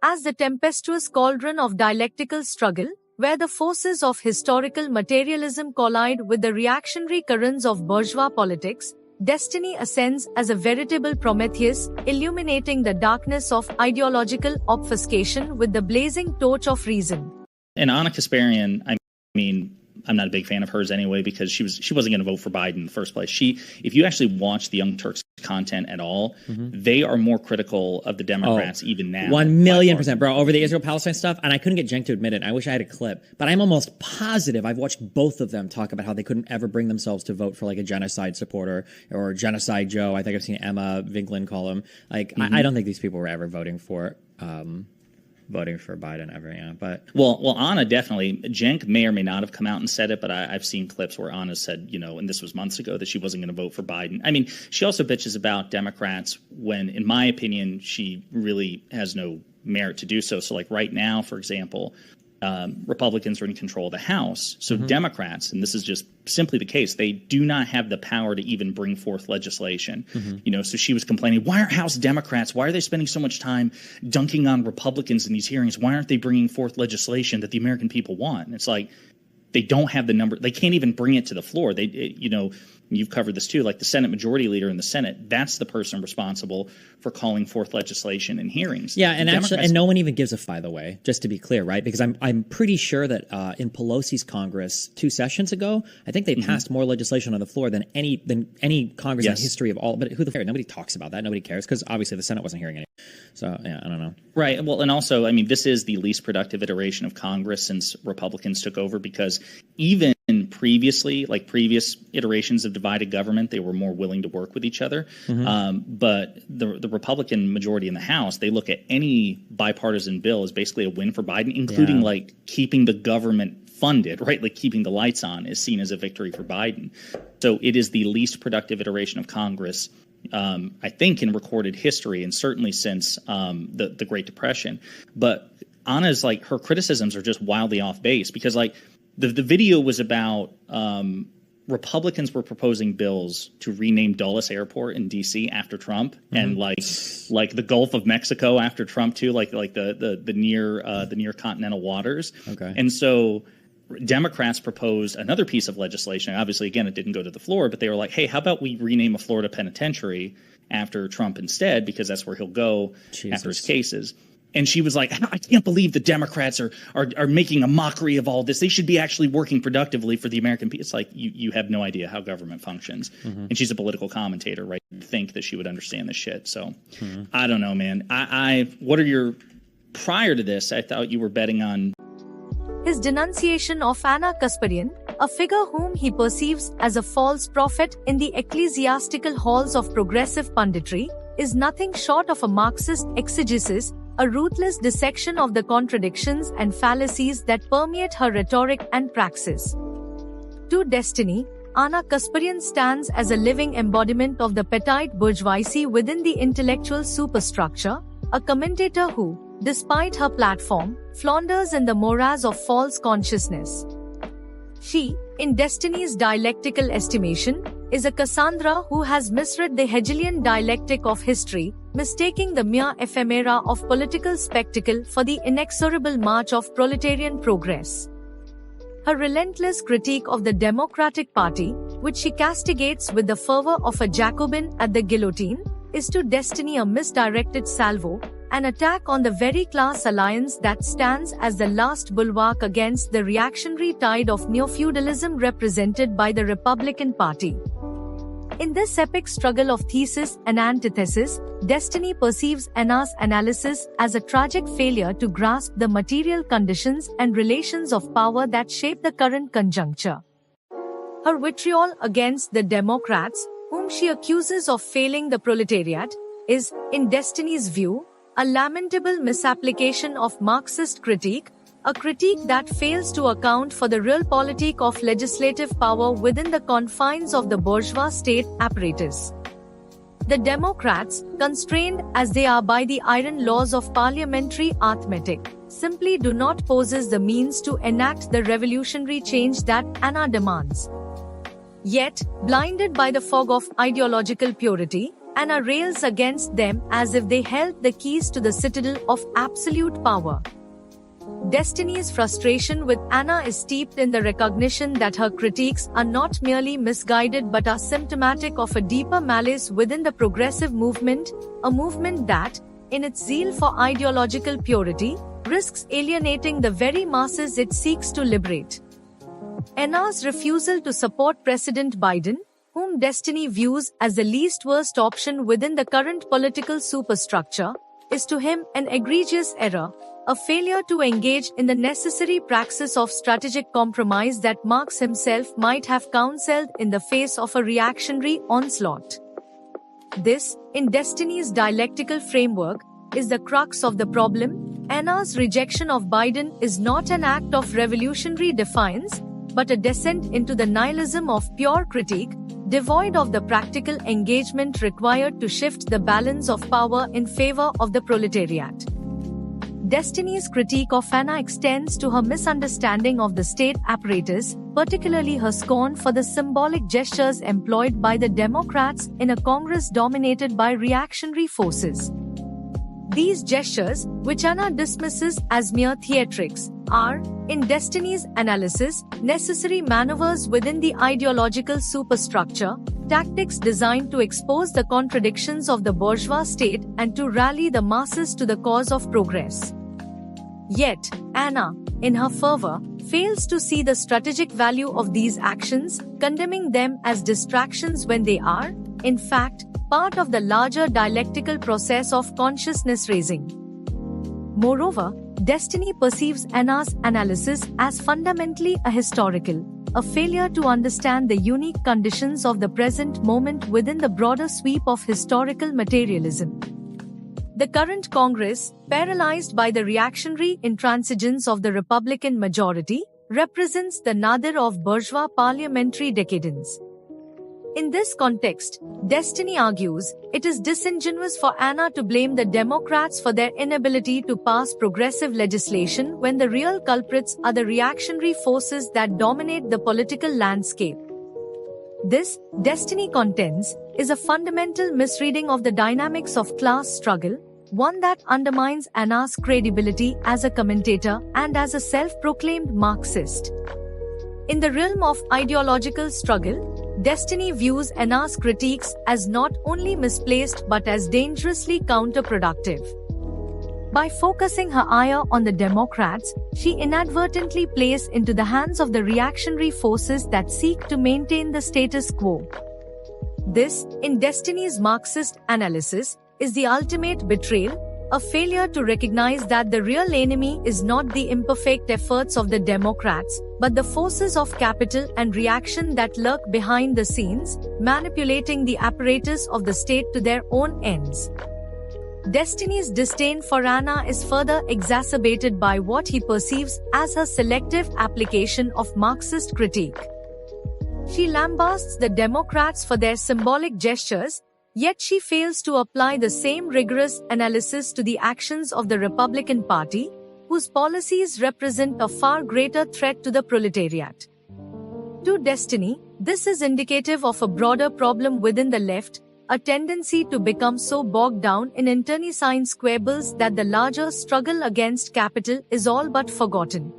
as the tempestuous cauldron of dialectical struggle, where the forces of historical materialism collide with the reactionary currents of bourgeois politics, Destiny ascends as a veritable Prometheus, illuminating the darkness of ideological obfuscation with the blazing torch of reason. And Anna Kasparian, I mean, I'm not a big fan of hers anyway because she wasn't going to vote for Biden in the first place. If you actually watch the Young Turks content at all, they are more critical of the Democrats even now. 1,000,000%, bro, over the Israel-Palestine stuff. And I couldn't get Cenk to admit it. I wish I had a clip, but I'm almost positive I've watched both of them talk about how they couldn't ever bring themselves to vote for like a genocide supporter or Genocide Joe. I think I've seen Emma Vinklin call him. Like, I don't think these people were ever voting for Biden ever, yeah. But well, Anna definitely. Cenk may or may not have come out and said it, but I've seen clips where Anna said, and this was months ago, that she wasn't going to vote for Biden. I mean, she also bitches about Democrats when, in my opinion, she really has no merit to do so. So, like right now, for example, Republicans are in control of the House. So Democrats, and this is just simply the case, they do not have the power to even bring forth legislation. So she was complaining, why aren't House Democrats, why are they spending so much time dunking on Republicans in these hearings? Why aren't they bringing forth legislation that the American people want? And it's like, they don't have the number. They can't even bring it to the floor. You've covered this too, like the Senate Majority Leader in the Senate, that's the person responsible for calling forth legislation in hearings. Yeah, and actually, and no one even gives a f, by the way, just to be clear, right? Because I'm pretty sure that in Pelosi's Congress 2 sessions ago, I think they passed more legislation on the floor than any Congress in the history of all. But who the fuck? Nobody talks about that. Nobody cares because obviously the Senate wasn't hearing it. So yeah, I don't know. Right. Well, and also, I mean, this is the least productive iteration of Congress since Republicans took over, because even previously, like previous iterations of divided government, they were more willing to work with each other. But the Republican majority in the House, they look at any bipartisan bill as basically a win for Biden, including like keeping the government funded, right? Like keeping the lights on is seen as a victory for Biden. So it is the least productive iteration of Congress, I think, in recorded history, and certainly since the Great Depression. But Anna's, like, her criticisms are just wildly off base, because like the video was about Republicans were proposing bills to rename Dulles Airport in D.C. after Trump, and like the Gulf of Mexico after Trump too, like the near continental waters. Okay, and so Democrats proposed another piece of legislation. Obviously, again, it didn't go to the floor, but they were like, hey, how about we rename a Florida penitentiary after Trump instead, because that's where he'll go after his cases. And she was like, I can't believe the Democrats are making a mockery of all this. They should be actually working productively for the American people. It's like, you have no idea how government functions. And she's a political commentator, right? You'd think that she would understand this shit. So I don't know, man. What are your, prior to this, I thought you were betting on his denunciation of Anna Kasparian, a figure whom he perceives as a false prophet in the ecclesiastical halls of progressive punditry, is nothing short of a Marxist exegesis, a ruthless dissection of the contradictions and fallacies that permeate her rhetoric and praxis. To Destiny, Anna Kasparian stands as a living embodiment of the petite bourgeoisie within the intellectual superstructure, a commentator who, despite her platform, flounders in the morass of false consciousness. She, in Destiny's dialectical estimation, is a Cassandra who has misread the Hegelian dialectic of history, mistaking the mere ephemera of political spectacle for the inexorable march of proletarian progress. Her relentless critique of the Democratic Party, which she castigates with the fervor of a Jacobin at the guillotine, is to Destiny a misdirected salvo, an attack on the very class alliance that stands as the last bulwark against the reactionary tide of neo-feudalism represented by the Republican Party. In this epic struggle of thesis and antithesis, Destiny perceives Anna's analysis as a tragic failure to grasp the material conditions and relations of power that shape the current conjuncture. Her vitriol against the Democrats, whom she accuses of failing the proletariat, is, in Destiny's view, a lamentable misapplication of Marxist critique, a critique that fails to account for the realpolitik of legislative power within the confines of the bourgeois state apparatus. The Democrats, constrained as they are by the iron laws of parliamentary arithmetic, simply do not possess the means to enact the revolutionary change that Anna demands. Yet, blinded by the fog of ideological purity, Anna rails against them as if they held the keys to the citadel of absolute power. Destiny's frustration with Anna is steeped in the recognition that her critiques are not merely misguided but are symptomatic of a deeper malice within the progressive movement, a movement that, in its zeal for ideological purity, risks alienating the very masses it seeks to liberate. Anna's refusal to support President Biden, whom Destiny views as the least worst option within the current political superstructure, is to him an egregious error, a failure to engage in the necessary praxis of strategic compromise that Marx himself might have counseled in the face of a reactionary onslaught. This, in Destiny's dialectical framework, is the crux of the problem. Anna's rejection of Biden is not an act of revolutionary defiance, but a descent into the nihilism of pure critique, devoid of the practical engagement required to shift the balance of power in favor of the proletariat. Destiny's critique of Anna extends to her misunderstanding of the state apparatus, particularly her scorn for the symbolic gestures employed by the Democrats in a Congress dominated by reactionary forces. These gestures, which Anna dismisses as mere theatrics, are, in Destiny's analysis, necessary maneuvers within the ideological superstructure, tactics designed to expose the contradictions of the bourgeois state and to rally the masses to the cause of progress. Yet, Anna, in her fervor, fails to see the strategic value of these actions, condemning them as distractions when they are, in fact, part of the larger dialectical process of consciousness raising. Moreover, Destiny perceives Anna's analysis as fundamentally ahistorical, a failure to understand the unique conditions of the present moment within the broader sweep of historical materialism. The current Congress, paralyzed by the reactionary intransigence of the Republican majority, represents the nadir of bourgeois parliamentary decadence. In this context, Destiny argues, it is disingenuous for Anna to blame the Democrats for their inability to pass progressive legislation when the real culprits are the reactionary forces that dominate the political landscape. This, Destiny contends, is a fundamental misreading of the dynamics of class struggle, one that undermines Anna's credibility as a commentator and as a self-proclaimed Marxist. In the realm of ideological struggle, Destiny views Anna's critiques as not only misplaced but as dangerously counterproductive. By focusing her ire on the Democrats, she inadvertently plays into the hands of the reactionary forces that seek to maintain the status quo. This, in Destiny's Marxist analysis, is the ultimate betrayal, a failure to recognize that the real enemy is not the imperfect efforts of the Democrats, but the forces of capital and reaction that lurk behind the scenes, manipulating the apparatus of the state to their own ends. Destiny's disdain for Anna is further exacerbated by what he perceives as her selective application of Marxist critique. She lambasts the Democrats for their symbolic gestures, yet she fails to apply the same rigorous analysis to the actions of the Republican Party, whose policies represent a far greater threat to the proletariat. To Destiny, this is indicative of a broader problem within the left, a tendency to become so bogged down in internecine squabbles that the larger struggle against capital is all but forgotten.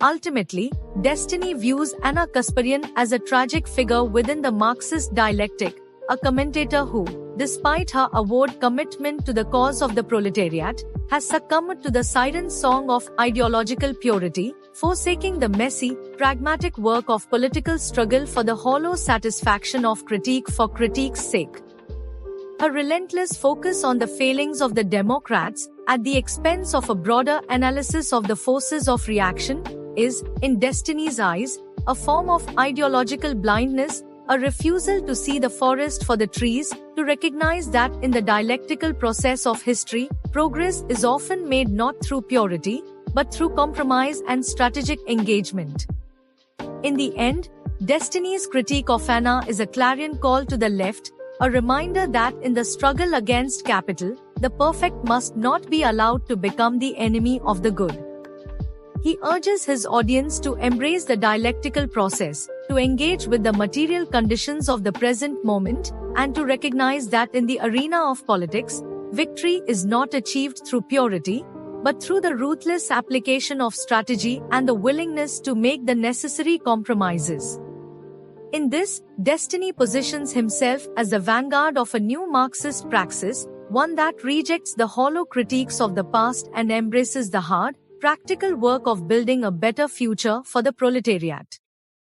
Ultimately, Destiny views Anna Kasparian as a tragic figure within the Marxist dialectic, a commentator who, despite her avowed commitment to the cause of the proletariat, has succumbed to the siren song of ideological purity, forsaking the messy, pragmatic work of political struggle for the hollow satisfaction of critique for critique's sake. Her relentless focus on the failings of the Democrats, at the expense of a broader analysis of the forces of reaction, is, in Destiny's eyes, a form of ideological blindness, a refusal to see the forest for the trees, to recognize that in the dialectical process of history, progress is often made not through purity, but through compromise and strategic engagement. In the end, Destiny's critique of Anna is a clarion call to the left, a reminder that in the struggle against capital, the perfect must not be allowed to become the enemy of the good. He urges his audience to embrace the dialectical process, to engage with the material conditions of the present moment, and to recognize that in the arena of politics, victory is not achieved through purity, but through the ruthless application of strategy and the willingness to make the necessary compromises. In this, Destiny positions himself as the vanguard of a new Marxist praxis, one that rejects the hollow critiques of the past and embraces the hard, practical work of building a better future for the proletariat.